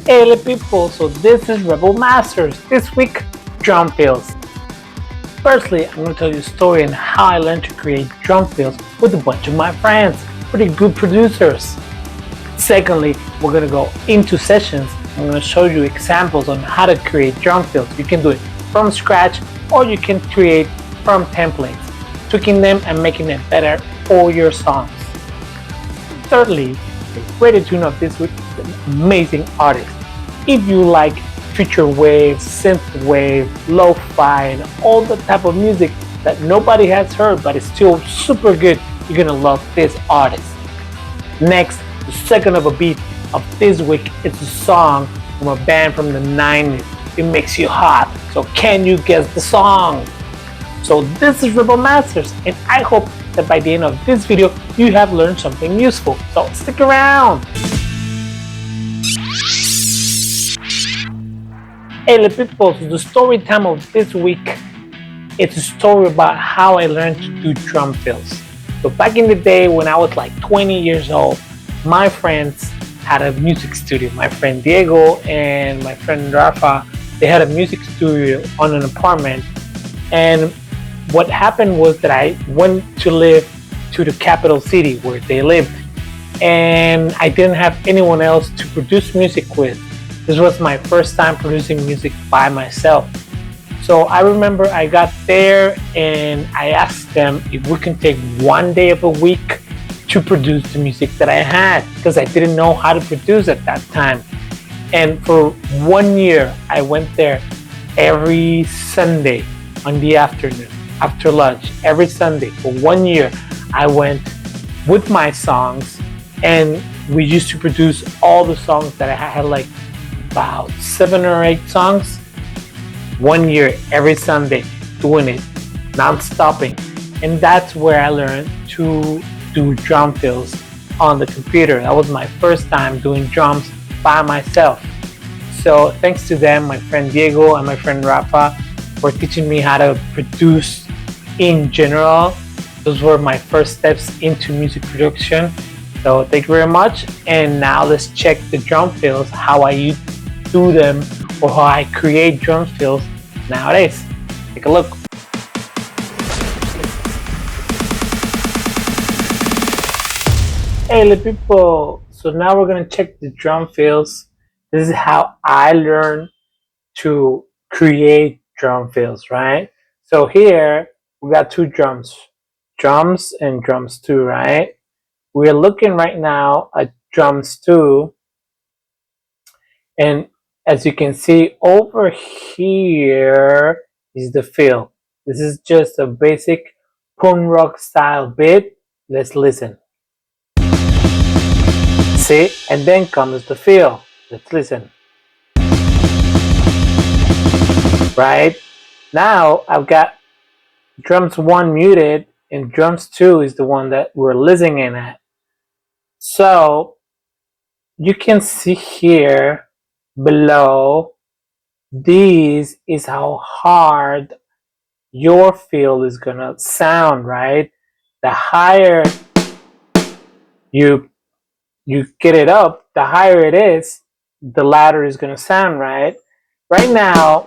Hey people, so this is Rebel Masters. This week, drum fills. Firstly, I'm going to tell you a story on how I learned to create drum fills with a bunch of my friends, pretty good producers. Secondly, we're going to go into sessions. I'm going to show you examples on how to create drum fills. You can do it from scratch or you can create from templates, tweaking them and making them better for your songs. Thirdly, the greatest tune of this week is an amazing artist. If you like future wave, synth wave, lo-fi, and all the type of music that nobody has heard but is still super good, you're gonna love this artist. Next, the second of a beat of this week is a song from a band from the 90s. It makes you hot. So can you guess the song? So this is Rebel Masters, and I hope that by the end of this video you have learned something useful. So stick around. Hey people, so the story time of this week, it's a story about how I learned to do drum fills. So back in the day when I was like 20 years old, my friends had a music studio. My friend Diego and my friend Rafa, they had a music studio on an apartment. And what happened was that I went to live to the capital city where they lived, and I didn't have anyone else to produce music with. This was my first time producing music by myself. So I remember I got there and I asked them if we can take one day of a week to produce the music that I had, because I didn't know how to produce at that time. And for 1 year, I went there every Sunday on the afternoon, after lunch, every Sunday. For 1 year, I went with my songs and we used to produce all the songs that I had, like about 7 or 8 songs. 1 year, every Sunday, doing it, non-stopping. And that's where I learned to do drum fills on the computer. That was my first time doing drums by myself. So thanks to them, my friend Diego and my friend Rafa, for teaching me how to produce in general. Those were my first steps into music production. So thank you very much. And now let's check the drum fills, how I do them or how I create drum fills nowadays. Take a look. Hey people, so now we're going to check the drum fills. This is how I learned to create drum fills, right? So here we got two drums and drums 2, right? We're looking right now at drums 2, and as you can see over here is the fill. This is just a basic punk rock style beat. Let's listen. See, and then comes the fill. Let's listen. Right now I've got drums 1 muted and drums 2 is the one that we're listening at. So you can see here below, this is how hard your fill is gonna sound, right? The higher you get it up, the higher it is, the louder it's gonna sound, right? Right now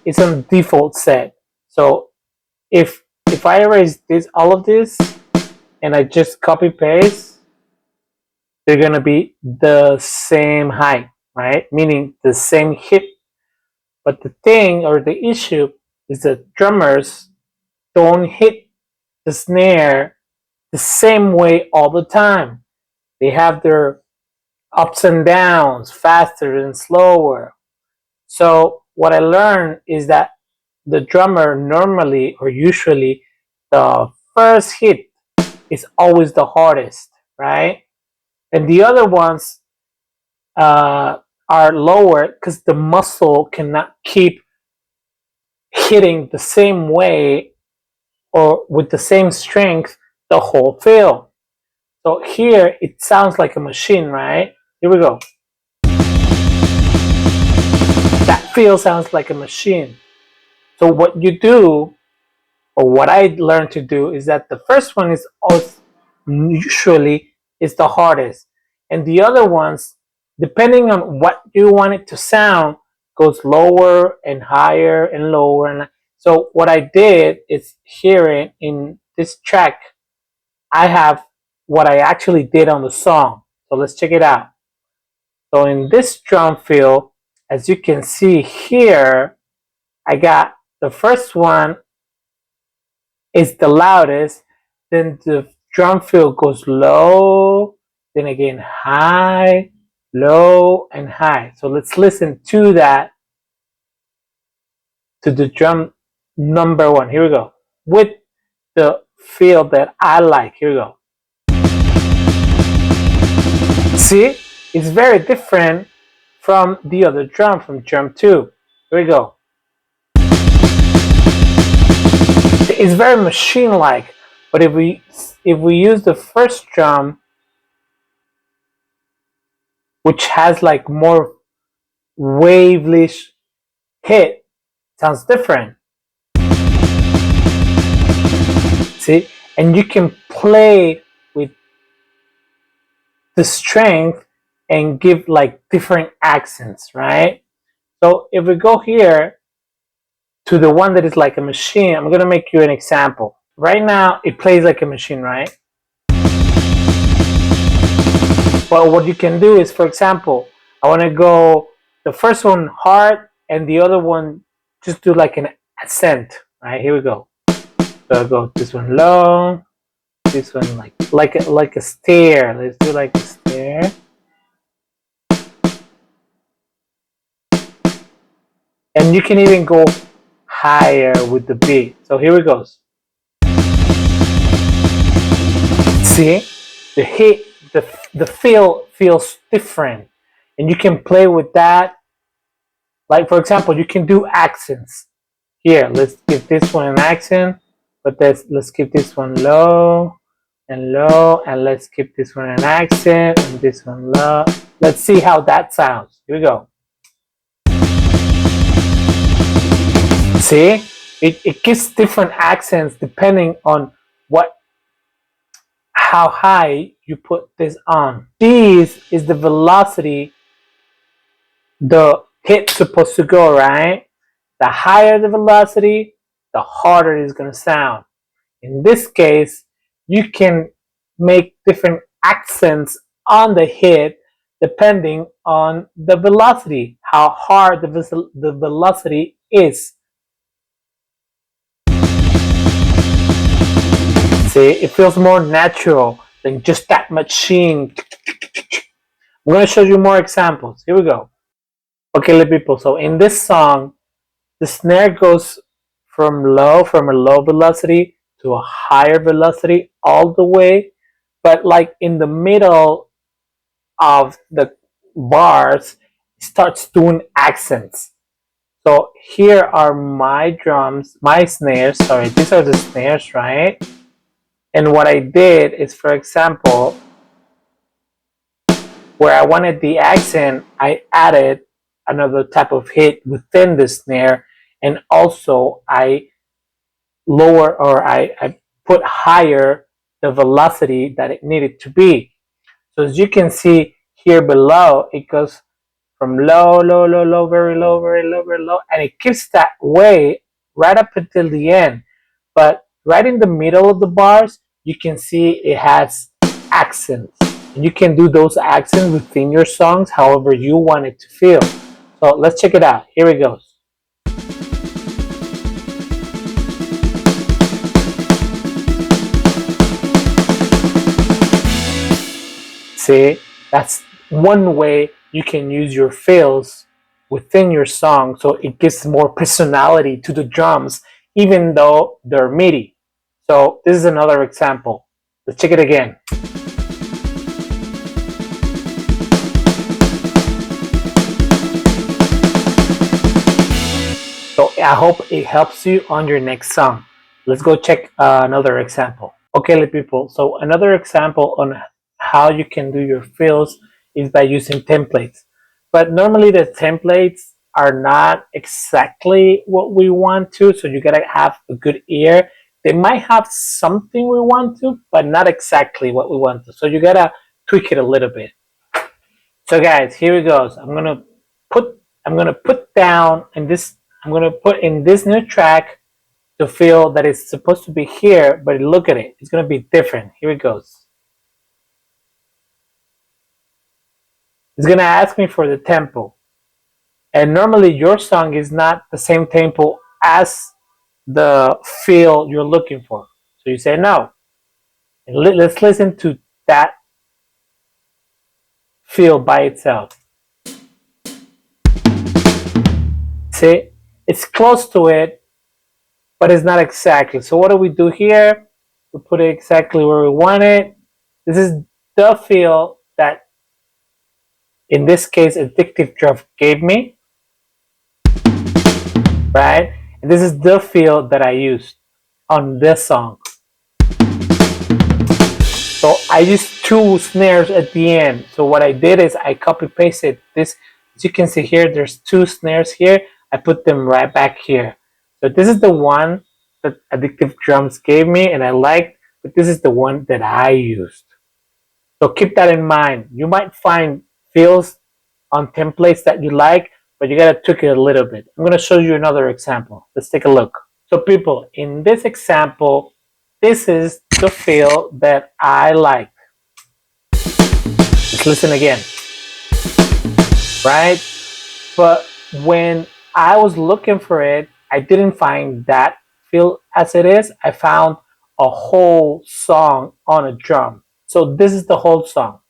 it's on default set. So if I erase this, all of this, and I just copy paste, they're gonna be the same height, right? Meaning the same hit. But the thing or the issue is that drummers don't hit the snare the same way all the time. They have their ups and downs, faster and slower. So what I learned is that the drummer normally or usually the first hit is always the hardest, right? And the other ones are lower because the muscle cannot keep hitting the same way or with the same strength the whole fill. So here it sounds like a machine, right? Here we go. That fill sounds like a machine. So what you do, or what I learned to do, is that the first one is usually is the hardest, and the other ones depending on what you want it to sound, goes lower and higher and lower. And so what I did is here in this track, I have what I actually did on the song. So let's check it out. So in this drum fill, as you can see here, I got the first one is the loudest, then the drum fill goes low, then again high, low, and high. So let's listen to that, to the drum number one. Here we go. With the feel that I like. Here we go. See, it's very different from the other drum, from drum 2. Here we go. It's very machine-like, but if we use the first drum, which has like more wavelish hit, sounds different. See, and you can play with the strength and give like different accents, right? So if we go here to the one that is like a machine, I'm gonna make you an example. Right now, it plays like a machine, right? But what you can do is, for example, I want to go the first one hard and the other one just do like an ascent, right? Here we go. So I'll go this one low, this one like a stair. Let's do like a stair. And you can even go higher with the beat. So here it goes. See, the hit, the feel feels different, and you can play with that. Like for example, you can do accents. Here, let's give this one an accent, but let's keep this one low and low, and let's keep this one an accent and this one low. Let's see how that sounds. Here we go. See, it gives different accents depending on how high you put this on. This is the velocity the hit's supposed to go, right? The higher the velocity, the harder it's going to sound. In this case, you can make different accents on the hit depending on the velocity, how hard the velocity is. See, it feels more natural than just that machine. I'm going to show you more examples. Here we go. Okay, little people, so in this song, the snare goes from a low velocity to a higher velocity all the way, but like in the middle of the bars, it starts doing accents. So here are my drums, my snares, sorry, these are the snares, right? And what I did is, for example, where I wanted the accent, I added another type of hit within the snare, and also I put higher the velocity that it needed to be. So as you can see here below, it goes from low, low, low, low, very low, very low, very low, and it keeps that way right up until the end. But right in the middle of the bars, you can see it has accents. And you can do those accents within your songs however you want it to feel. So let's check it out. Here it goes. See, that's one way you can use your fills within your song so it gives more personality to the drums even though they're MIDI. So this is another example. Let's check it again. So I hope it helps you on your next song. Let's go check another example. Okay, people, so another example on how you can do your fills is by using templates. But normally the templates are not exactly what we want to, so you gotta have a good ear. They might have something we want to, but not exactly what we want to. So you gotta tweak it a little bit. So guys, here it goes. I'm gonna put down in this. I'm gonna put in this new track to feel that it's supposed to be here, but look at it. It's gonna be different. Here it goes. It's gonna ask me for the tempo, and normally your song is not the same tempo as the feel you're looking for. So you say no. And let's listen to that feel by itself. See, it's close to it, but it's not exactly. So what do we do here? We put it exactly where we want it. This is the feel that, in this case, Addictive Drum gave me, right? And this is the feel that I used on this song. So I used two snares at the end. So what I did is I copy pasted this. As you can see here, there's two snares here. I put them right back here. So this is the one that Addictive Drums gave me and I liked, but this is the one that I used. So keep that in mind. You might find fills on templates that you like, but you gotta tweak it a little bit. I'm gonna show you another example. Let's take a look. So people, in this example, this is the feel that I like. Let's listen again, right? But when I was looking for it, I didn't find that feel as it is. I found a whole song on a drum. So this is the whole song.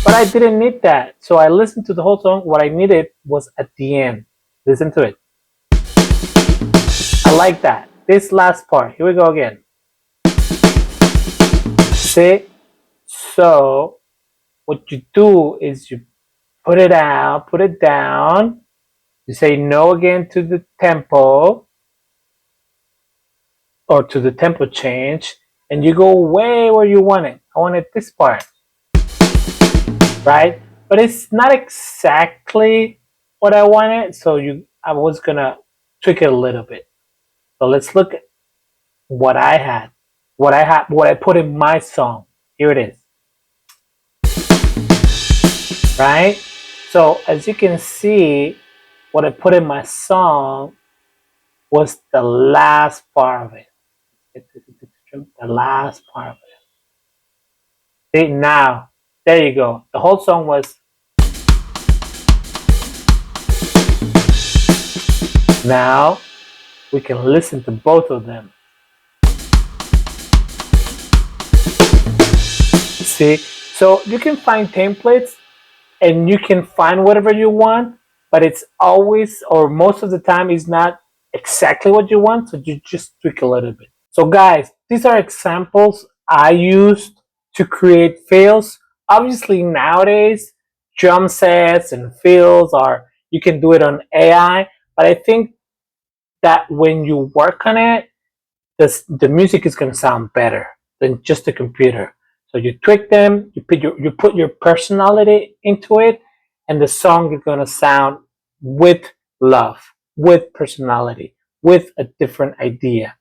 But I didn't need that. So I listened to the whole song. What I needed was at the end. Listen to it. I like that. This last part. Here we go again. See? So what you do is you put it out, put it down. You say no again to the tempo or to the tempo change, and you go way where you want it. I wanted this part, right? But it's not exactly what I wanted, so I was gonna tweak it a little bit. So let's look at what I had, what I put in my song. Here it is, right? So as you can see, what I put in my song was the last part of it. The last part of it. See, now, there you go. The whole song was. Now, we can listen to both of them. See, so you can find templates and you can find whatever you want, but it's always, or most of the time, is not exactly what you want, so you just tweak a little bit. So guys, these are examples I used to create fills. Obviously nowadays, drum sets and fills you can do it on AI, but I think that when you work on it, the music is going to sound better than just a computer. So you tweak them, you put your personality into it, and the song is going to sound with love, with personality, with a different idea.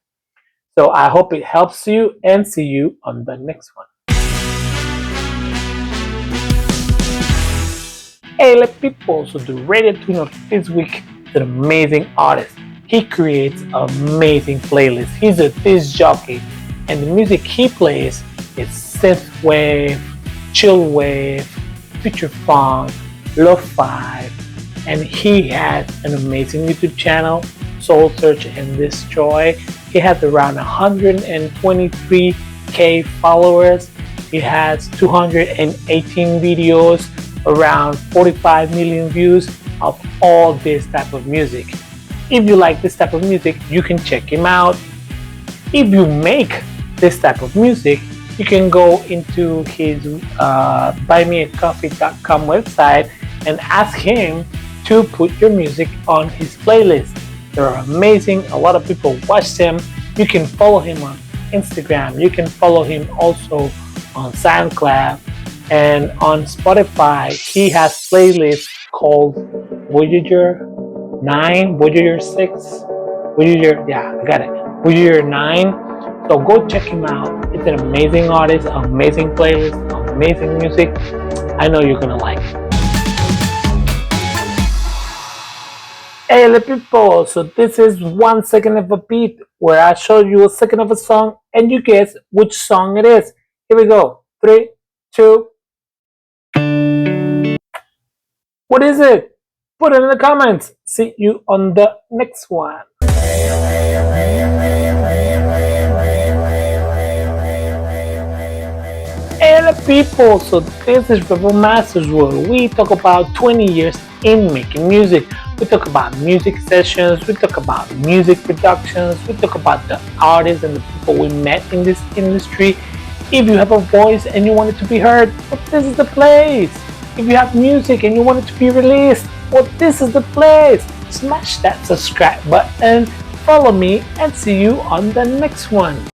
So I hope it helps you, and see you on the next one. Hey, let people, so the radio tune of this week is an amazing artist. He creates amazing playlists. He's a disc jockey, and the music he plays is synthwave, chillwave, future funk, lo-fi, and he has an amazing YouTube channel, Soul Search and Destroy. He has around 123k followers. He has 218 videos, around 45 million views of all this type of music. If you like this type of music, you can check him out. If you make this type of music, you can go into his buymeacoffee.com website and ask him to put your music on his playlist. They're amazing. A lot of people watch them. You can follow him on Instagram. You can follow him also on SoundCloud and on Spotify. He has playlists called Voyager 9, Voyager 6, Voyager, yeah, I got it, Voyager 9. So go check him out. It's an amazing artist, amazing playlist, amazing music. I know you're gonna like it. Hey people, so this is 1 second of a beat where I show you a second of a song and you guess which song it is. Here we go. 3, 2. What is it? Put it in the comments. See you on the next one. Hey people, so this is Rebel Masters where we talk about 20 years in making music. We talk about music sessions, we talk about music productions, we talk about the artists and the people we met in this industry. If you have a voice and you want it to be heard, well, this is the place. If you have music and you want it to be released, well, this is the place. Smash that subscribe button, follow me, and see you on the next one.